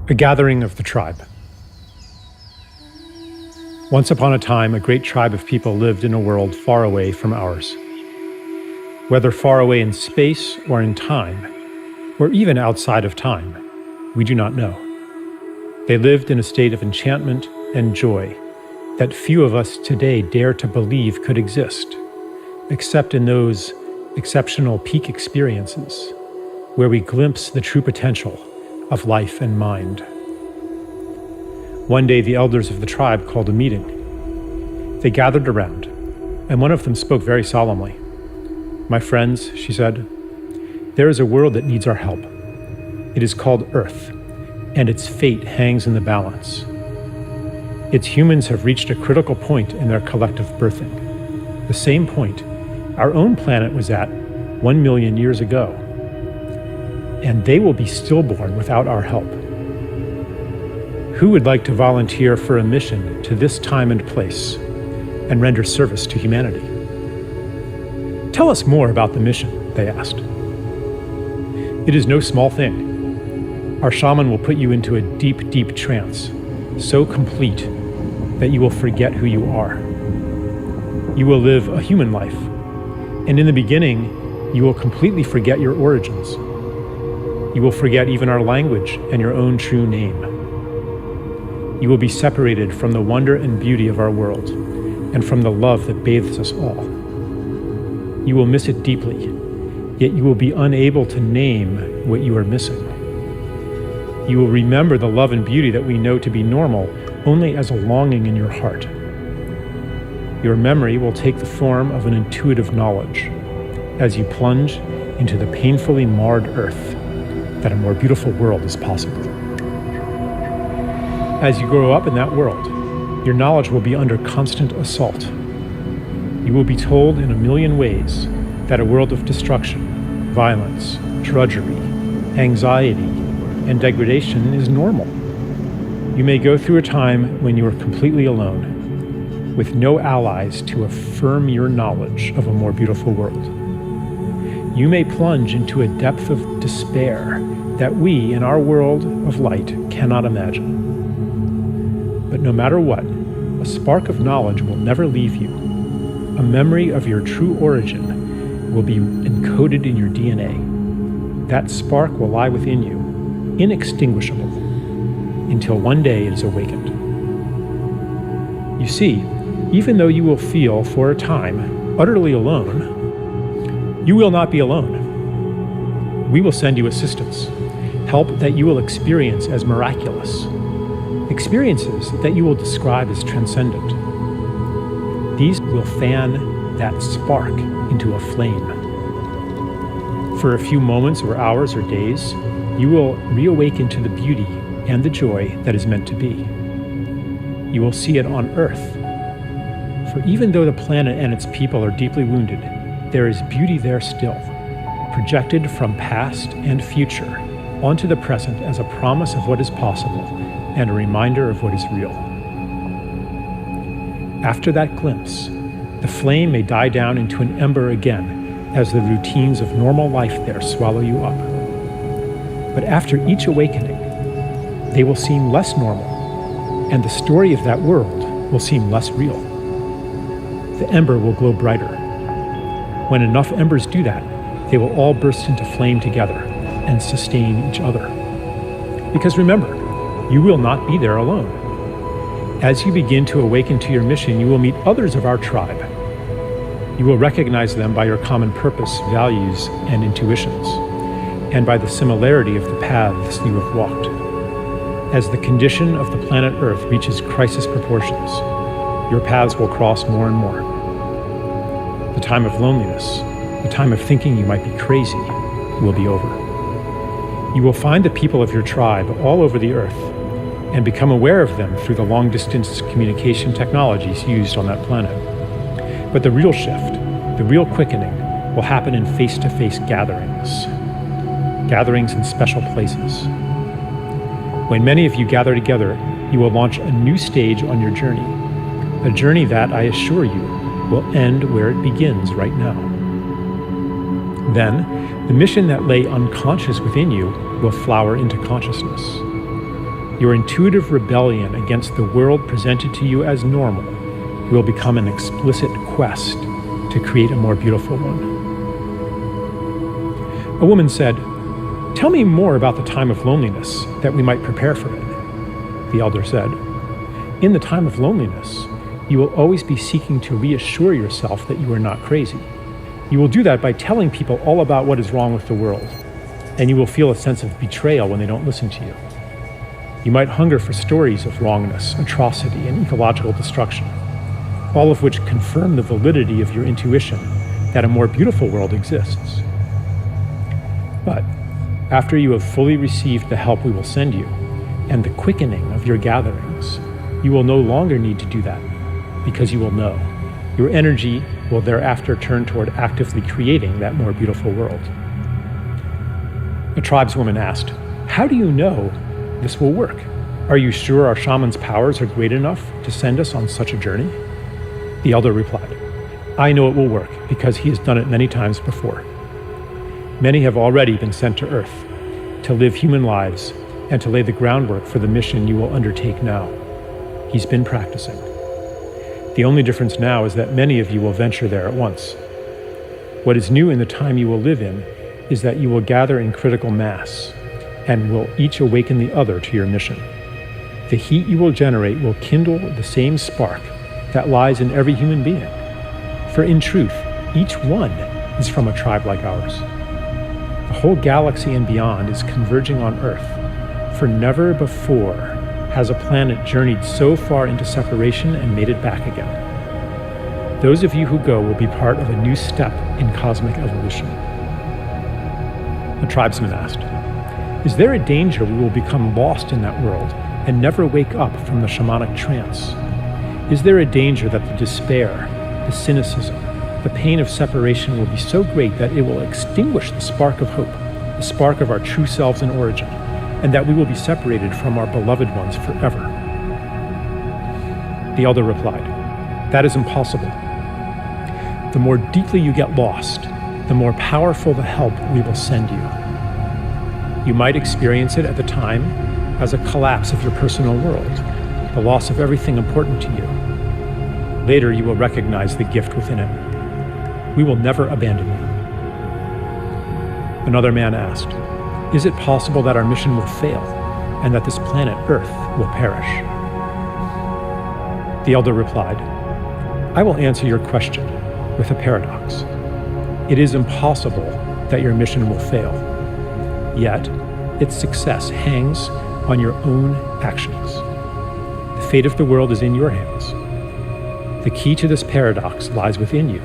A gathering of the tribe. Once upon a time, a great tribe of people lived in a world far away from ours. Whether far away in space or in time, or even outside of time, we do not know. They lived in a state of enchantment and joy that few of us today dare to believe could exist, except in those exceptional peak experiences where we glimpse the true potential of life and mind. One day, the elders of the tribe called a meeting. They gathered around, and one of them spoke very solemnly. "My friends," she said, "there is a world that needs our help. It is called Earth, and its fate hangs in the balance. Its humans have reached a critical point in their collective birthing, the same point our own planet was at 1 million years ago. And they will be stillborn without our help. Who would like to volunteer for a mission to this time and place and render service to humanity?" "Tell us more about the mission," they asked. "It is no small thing. Our shaman will put you into a deep, deep trance, so complete that you will forget who you are. You will live a human life, and in the beginning, you will completely forget your origins. You will forget even our language and your own true name. You will be separated from the wonder and beauty of our world and from the love that bathes us all. You will miss it deeply, yet you will be unable to name what you are missing. You will remember the love and beauty that we know to be normal only as a longing in your heart. Your memory will take the form of an intuitive knowledge as you plunge into the painfully marred earth that a more beautiful world is possible. As you grow up in that world, your knowledge will be under constant assault. You will be told in a million ways that a world of destruction, violence, drudgery, anxiety, and degradation is normal. You may go through a time when you are completely alone, with no allies to affirm your knowledge of a more beautiful world. You may plunge into a depth of despair that we, in our world of light, cannot imagine. But no matter what, a spark of knowledge will never leave you. A memory of your true origin will be encoded in your DNA. That spark will lie within you, inextinguishable, until one day it is awakened. You see, even though you will feel, for a time, utterly alone, you will not be alone. We will send you assistance, help that you will experience as miraculous, experiences that you will describe as transcendent. These will fan that spark into a flame. For a few moments or hours or days, you will reawaken to the beauty and the joy that is meant to be. You will see it on Earth. For even though the planet and its people are deeply wounded, there is beauty there still, projected from past and future onto the present as a promise of what is possible and a reminder of what is real. After that glimpse, the flame may die down into an ember again as the routines of normal life there swallow you up. But after each awakening, they will seem less normal, and the story of that world will seem less real. The ember will glow brighter. When enough embers do that, they will all burst into flame together and sustain each other. Because remember, you will not be there alone. As you begin to awaken to your mission, you will meet others of our tribe. You will recognize them by your common purpose, values, and intuitions, and by the similarity of the paths you have walked. As the condition of the planet Earth reaches crisis proportions, your paths will cross more and more. The time of loneliness, the time of thinking you might be crazy, will be over. You will find the people of your tribe all over the Earth and become aware of them through the long-distance communication technologies used on that planet. But the real shift, the real quickening, will happen in face-to-face gatherings in special places. When many of you gather together, you will launch a new stage on your journey, a journey that, I assure you, will end where it begins right now. Then, the mission that lay unconscious within you will flower into consciousness. Your intuitive rebellion against the world presented to you as normal will become an explicit quest to create a more beautiful one. A woman said, "Tell me more about the time of loneliness, that we might prepare for it." The elder said, "In the time of loneliness, you will always be seeking to reassure yourself that you are not crazy. You will do that by telling people all about what is wrong with the world, and you will feel a sense of betrayal when they don't listen to you. You might hunger for stories of wrongness, atrocity, and ecological destruction, all of which confirm the validity of your intuition that a more beautiful world exists. But after you have fully received the help we will send you, and the quickening of your gatherings, you will no longer need to do that, because you will know. Your energy will thereafter turn toward actively creating that more beautiful world." A tribeswoman asked, "How do you know this will work? Are you sure our shaman's powers are great enough to send us on such a journey?" The elder replied, "I know it will work because he has done it many times before. Many have already been sent to Earth to live human lives and to lay the groundwork for the mission you will undertake now. He's been practicing. The only difference now is that many of you will venture there at once. What is new in the time you will live in is that you will gather in critical mass and will each awaken the other to your mission. The heat you will generate will kindle the same spark that lies in every human being. For in truth, each one is from a tribe like ours. The whole galaxy and beyond is converging on Earth, for never before has a planet journeyed so far into separation and made it back again. Those of you who go will be part of a new step in cosmic evolution." The tribesman asked, "Is there a danger we will become lost in that world and never wake up from the shamanic trance? Is there a danger that the despair, the cynicism, the pain of separation will be so great that it will extinguish the spark of hope, the spark of our true selves in origin, and that we will be separated from our beloved ones forever?" The elder replied, "That is impossible. The more deeply you get lost, the more powerful the help we will send you. You might experience it at the time as a collapse of your personal world, the loss of everything important to you. Later, you will recognize the gift within it. We will never abandon you." Another man asked, "Is it possible that our mission will fail and that this planet Earth will perish?" The elder replied, "I will answer your question with a paradox. It is impossible that your mission will fail, yet its success hangs on your own actions. The fate of the world is in your hands. The key to this paradox lies within you,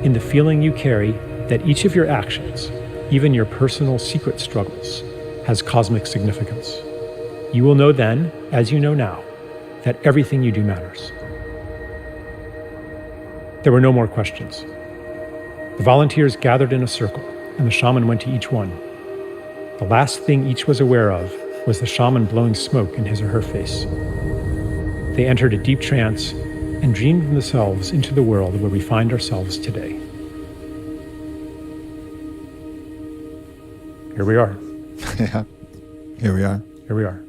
in the feeling you carry that each of your actions, even your personal secret struggles, has cosmic significance. You will know then, as you know now, that everything you do matters." There were no more questions. The volunteers gathered in a circle, and the shaman went to each one. The last thing each was aware of was the shaman blowing smoke in his or her face. They entered a deep trance and dreamed themselves into the world where we find ourselves today. Here we are. Yeah, here we are. Here we are.